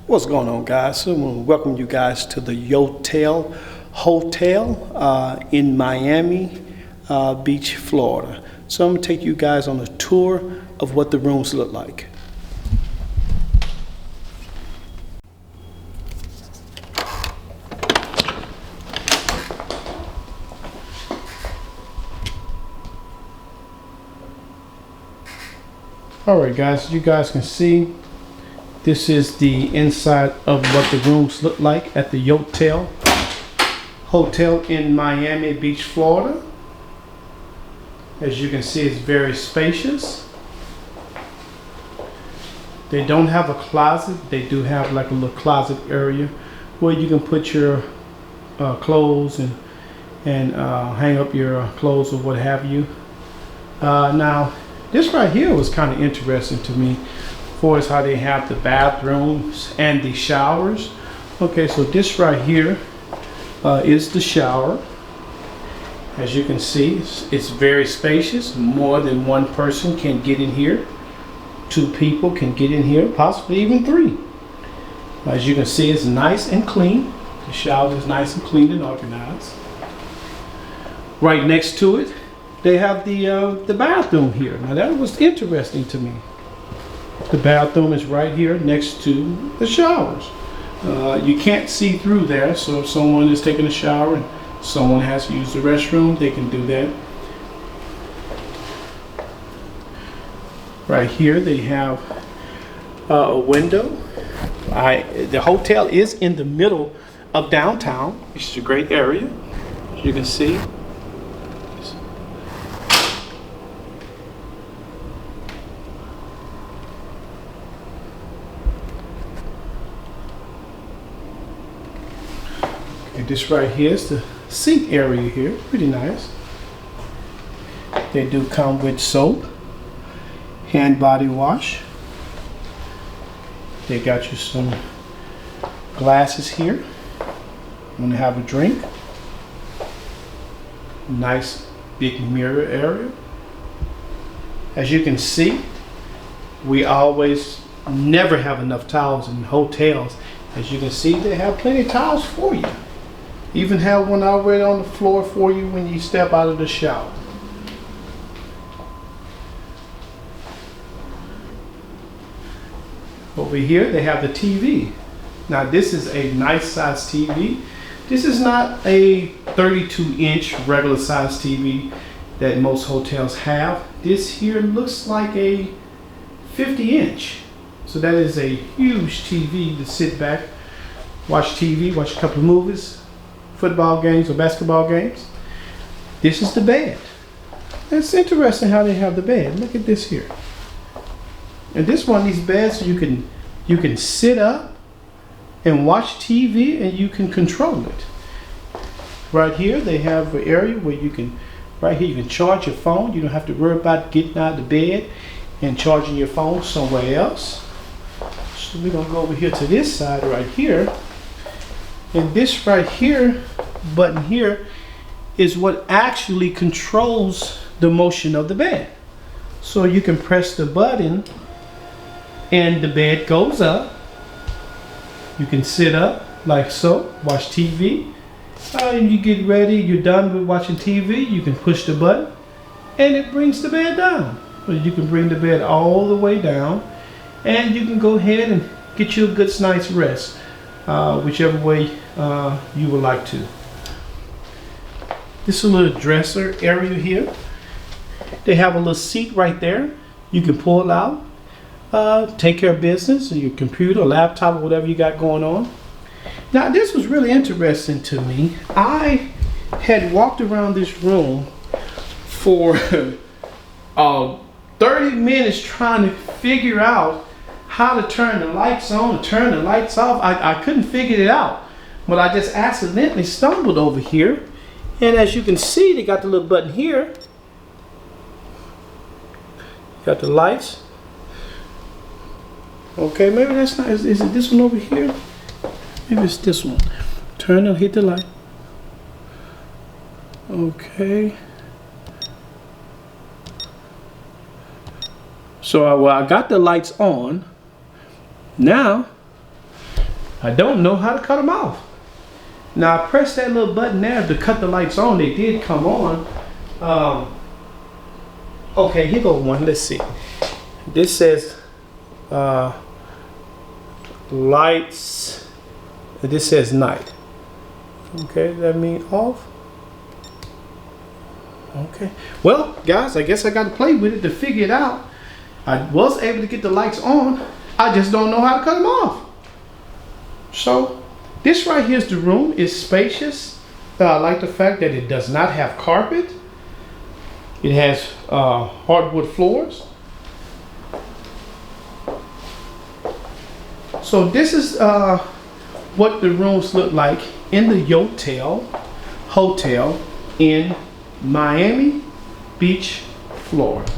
What's going on, guys? So I want to welcome you guys to the Yotel Hotel in Miami Beach, Florida. So I'm going to take you guys on a tour of what the rooms look like. Alright guys, you guys can see this is the inside of what the rooms look like at the Yotel Hotel in Miami Beach, Florida. As you can see, it's very spacious. They don't have a closet. They do have like a little closet area where you can put your clothes and hang up your clothes or what have you. Now, this right here was kind of interesting to me, for as how they have the bathrooms and the showers. Okay, so this right here is the shower. As you can see, it's very spacious. More than one person can get in here. 2 people can get in here, possibly even 3. As you can see, it's nice and clean. The shower is nice and clean and organized. Right next to it, they have the bathroom here. Now that was interesting to me. The bathroom is right here next to the showers. You can't see through there, so if someone is taking a shower and someone has to use the restroom, they can do that. Right here they have a window. The hotel is in the middle of downtown, which is a great area, as you can see. This right here is the sink area here, pretty nice. They do come with soap, hand body wash. They got you some glasses here. Want to have a drink. Nice big mirror area. As you can see, we always never have enough towels in hotels. As you can see, they have plenty of towels for you. Even have one already on the floor for you when you step out of the shower. Over here they have the TV. Now this is a nice size TV. This is not a 32-inch regular size TV that most hotels have. This here looks like a 50-inch. So that is a huge TV to sit back, watch TV, watch a couple of movies, football games or basketball games. This is the bed. It's interesting how they have the bed. Look at this here. And this one, these beds, you can sit up and watch TV and you can control it. Right here they have an area where you can, right here you can charge your phone. You don't have to worry about getting out of the bed and charging your phone somewhere else. So we're gonna go over here to this side right here. And this right here, button here, is what actually controls the motion of the bed. So you can press the button and the bed goes up. You can sit up like so, watch TV. And you get ready, you're done with watching TV, you can push the button and it brings the bed down. So you can bring the bed all the way down and you can go ahead and get you a good night's rest. Whichever way you would like to. This is a little dresser area here. They have a little seat right there. You can pull out, take care of business, or your computer, laptop, or whatever you got going on. Now this was really interesting to me. I had walked around this room for 30 minutes trying to figure out how to turn the lights on and turn the lights off. I couldn't figure it out, but I just accidentally stumbled over here. And as you can see, they got the little button here. Got the lights. Okay, maybe that's not, is it this one over here? Maybe it's this one. Turn and hit the light. Okay. So I got the lights on. Now I don't know how to cut them off. Now I pressed that little button there to cut the lights on. They did come on. Okay, here goes one. Let's see. This says lights. This says night. Okay, that mean off. Okay. Well, guys, I guess I got to play with it to figure it out. I was able to get the lights on. I just don't know how to cut them off. So this right here is the room. It's spacious. I like the fact that it does not have carpet. It has hardwood floors. So this is what the rooms look like in the Yotel Hotel in Miami Beach, Florida.